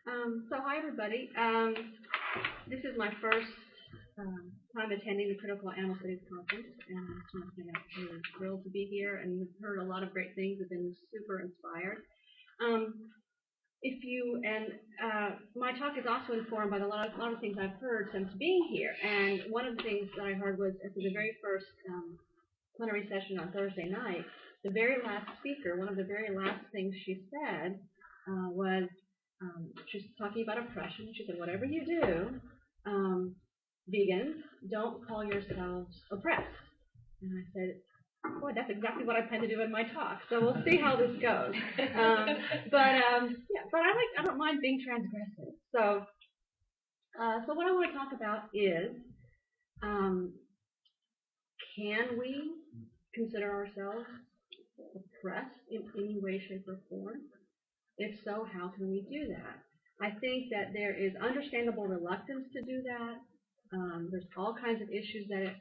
So hi everybody. This is my first time attending the Critical Animal Studies Conference, and I just want to say I'm really thrilled to be here and heard a lot of great things. I've been super inspired. If you and My talk is also informed by a lot of things I've heard since being here, and one of the things that I heard was at the very first plenary session on Thursday night, the very last speaker, one of the very last things she said was she was talking about oppression. She said, whatever you do, vegans, don't call yourselves oppressed. And I said, boy, that's exactly what I plan to do in my talk. So we'll see how this goes. But I don't mind being transgressive. So what I want to talk about is, can we consider ourselves oppressed in any way, shape, or form? If so, how can we do that? I think that there is understandable reluctance to do that. There's all kinds of issues that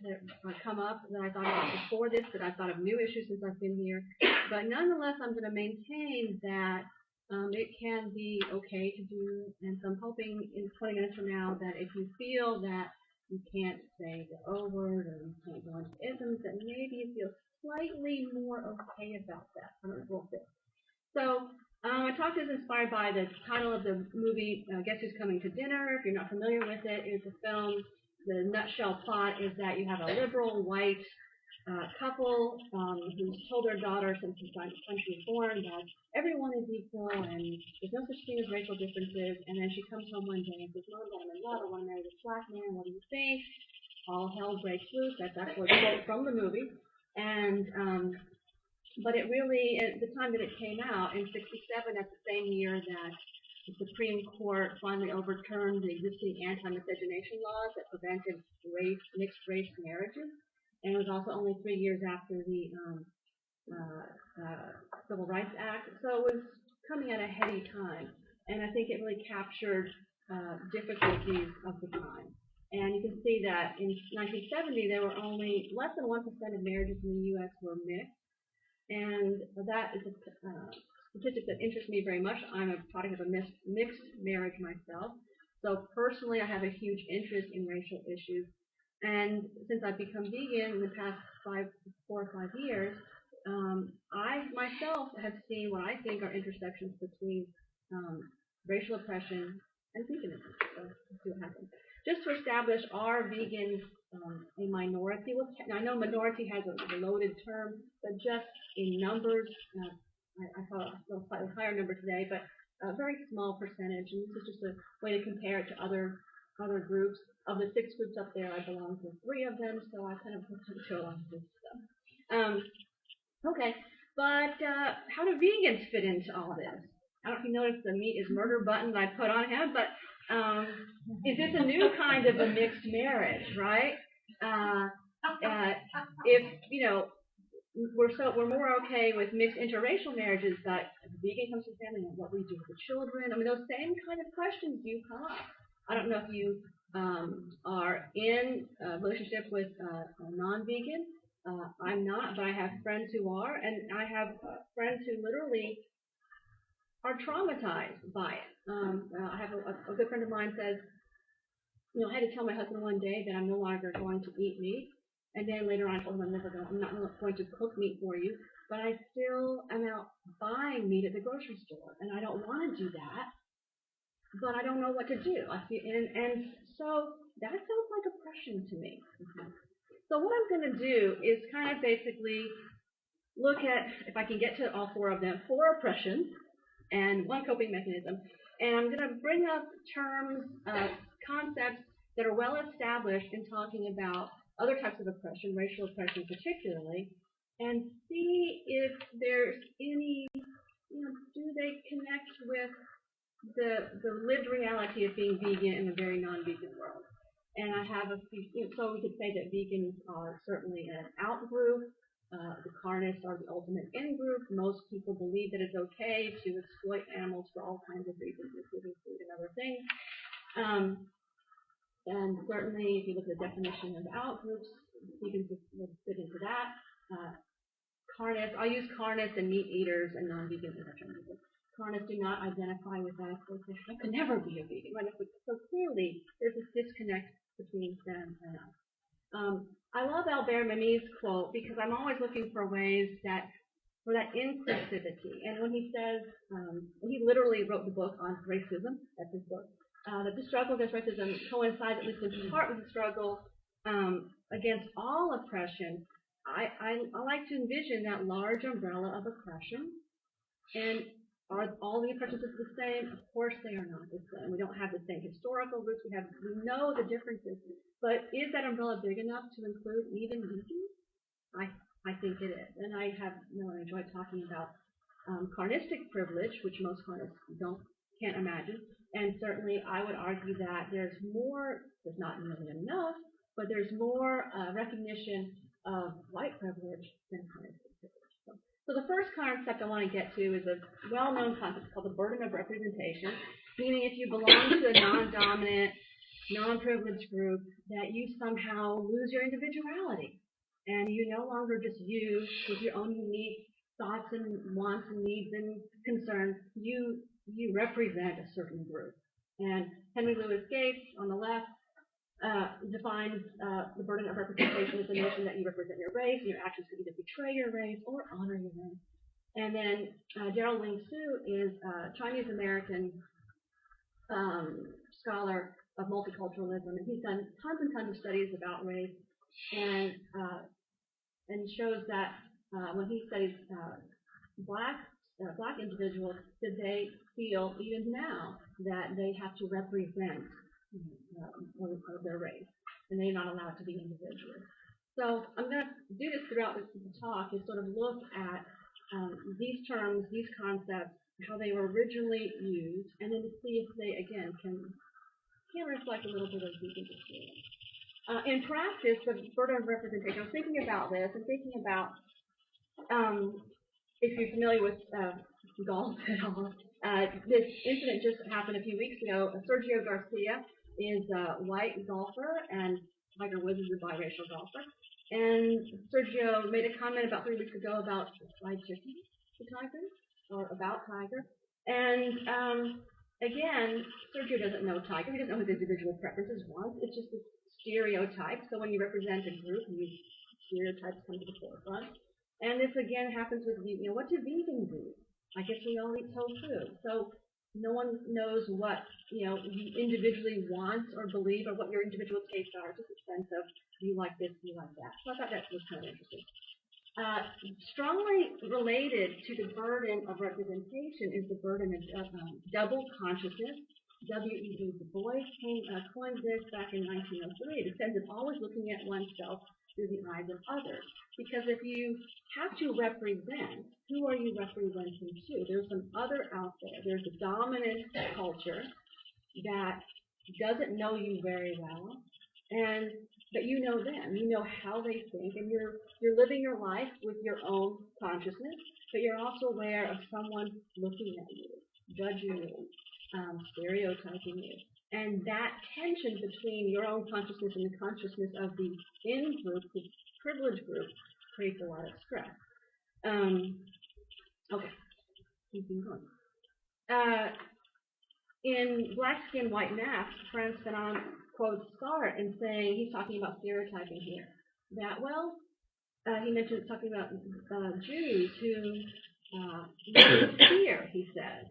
come up that I thought about before this, that I've thought of new issues since I've been here. But nonetheless, I'm going to maintain that it can be okay to do, and so I'm hoping in 20 minutes from now that if you feel that you can't say the O word or you can't go into isms, that maybe you feel slightly more okay about that. I don't know, we'll see. So my talk is inspired by the title of the movie, Guess Who's Coming to Dinner. If you're not familiar with it, it's a film. The nutshell plot is that you have a liberal white couple who's told their daughter since the time she was born that everyone is equal and there's no such thing as racial differences. And then she comes home one day and says, Mom, I'm in love. I want to marry this black man. What do you think? All hell breaks loose. That's actually a quote from the movie. And but it really, at the time that it came out, in '67, that's the same year that the Supreme Court finally overturned the existing anti-miscegenation laws that prevented mixed race marriages. And it was also only 3 years after the Civil Rights Act. So it was coming at a heady time. And I think it really captured difficulties of the time. And you can see that in 1970, there were only less than 1% of marriages in the U.S. were mixed. And that is a statistic that interests me very much. I'm a product of a mixed marriage myself. So personally, I have a huge interest in racial issues. And since I've become vegan in the past 4 or 5 years, I myself have seen what I think are intersections between racial oppression and veganism. So let's see what happens. Just to establish, are vegans a minority? I know minority has a loaded term, but just in numbers, I saw a slightly higher number today, but a very small percentage. And this is just a way to compare it to other groups. Of the 6 groups up there, I belong to 3 of them, so I kind of looked into a lot of this stuff. Okay, but how do vegans fit into all this? I don't know if you noticed the meat is murder button that I put on him, but is this a new kind of a mixed marriage, right? If we're more okay with mixed interracial marriages, but the vegan comes from family and what we do with the children. I mean, those same kind of questions do come up. I don't know if you are in a relationship with a non-vegan. I'm not, but I have friends who are, and I have friends who literally are traumatized by it. I have a good friend of mine says, I had to tell my husband one day that I'm no longer going to eat meat, and then later on I told him I'm not going to cook meat for you, but I still am out buying meat at the grocery store, and I don't want to do that, but I don't know what to do. And so that sounds like oppression to me. So what I'm going to do is kind of basically look at, if I can get to all 4 of them, 4 oppressions and 1 coping mechanism. And I'm going to bring up terms, concepts that are well established in talking about other types of oppression, racial oppression particularly, and see if there's any, do they connect with the lived reality of being vegan in a very non-vegan world. And I have a few, so we could say that vegans are certainly an out group. The carnists are the ultimate in group. Most people believe that it's okay to exploit animals for all kinds of reasons, including food and other things. And certainly, if you look at the definition of out groups, vegans would fit into that. Carnists, I'll use carnists and meat eaters and non-vegans interchangeably. carnists do not identify with that. They say, I could never be a vegan. Right? So clearly, there's this disconnect between them and us. I love Albert Memmi's quote because I'm always looking for ways for that inclusivity. And when he says, he literally wrote the book on racism, that's his book, that the struggle against racism coincides at least in part with the struggle against all oppression. I like to envision that large umbrella of oppression. And are all the oppressions the same? Of course they are not the same. We don't have the same historical roots. We know the differences. But is that umbrella big enough to include even vegans? I think it is. And I enjoy talking about carnistic privilege, which most carnists can't imagine. And certainly I would argue that there's not nearly enough, but there's more recognition of white privilege than carnistic privilege. So the first concept I want to get to is a well-known concept called the burden of representation, meaning if you belong to a non-dominant, non-privileged group, that you somehow lose your individuality. And you no longer just you with your own unique thoughts and wants and needs and concerns. You represent a certain group. And Henry Louis Gates on the left defines the burden of representation as the notion that you represent your race, and your actions could either betray your race or honor your race. And then Gerald Ling Su is a Chinese American scholar of multiculturalism, and he's done tons and tons of studies about race, and shows that when he studies black individuals, that they feel even now that they have to represent their race, and they're not allowed to be individuals. So I'm going to do this throughout the talk, is sort of look at these terms, these concepts, how they were originally used, and then to see if they, again, can reflect a little bit of vegan experience. In practice, the burden of representation, I was thinking about this and thinking about, if you're familiar with golf at all, this incident just happened a few weeks ago. Sergio Garcia is a white golfer, and Tiger Woods is a biracial golfer. And Sergio made a comment about 3 weeks ago about fried chicken to Tiger, or about Tiger. And again, Sergio doesn't know Tiger. He doesn't know his individual preferences once. It's just a stereotype. So when you represent a group, stereotypes come to the forefront. And this again happens with, what do vegans do? I guess we all eat tofu. So no one knows what, you individually want or believe, or what your individual tastes are. Just a sense of, you like this, you like that. So I thought that was kind of interesting. Strongly related to the burden of representation is the burden of double consciousness. W.E.B. Du Bois coined this back in 1903. It says it's always looking at oneself through the eyes of others. Because if you have to represent, who are you representing to? There's some other out there. There's a dominant culture that doesn't know you very well, but you know them. You know how they think, and you're living your life with your own consciousness, but you're also aware of someone looking at you, judging you, stereotyping you. And that tension between your own consciousness and the consciousness of the in-group, the privileged group, creates a lot of stress. Okay, keeping going. In Black Skin, White Mask, Frantz Fanon quotes Sartre and saying, he's talking about stereotyping here, that, he mentions talking about Jews who fear, he said,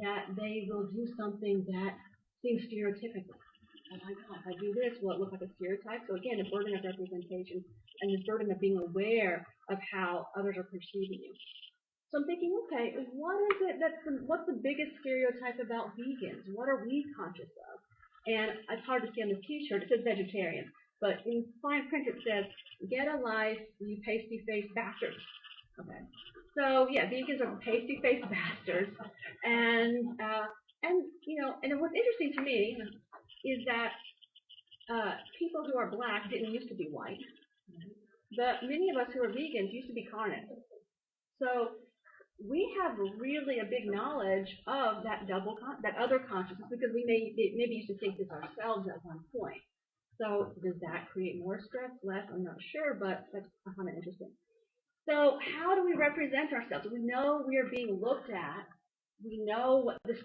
that they will do something that seems stereotypical. Oh my God, if I do this, will it look like a stereotype? So again, the burden of representation and the burden of being aware of how others are perceiving you. So I'm thinking, okay, what's the biggest stereotype about vegans? What are we conscious of? And it's hard to see on this t-shirt, it says vegetarian, but in fine print it says, get a life, you pasty-faced bastards. Okay. So yeah, vegans are pasty-faced bastards. And what's interesting to me is that people who are black didn't used to be white. But many of us who are vegans used to be carnists. So we have really a big knowledge of that that other consciousness, because we maybe used to think this ourselves at one point. So does that create more stress, less? I'm not sure, but I find it interesting. So how do we represent ourselves? We know we are being looked at we know what the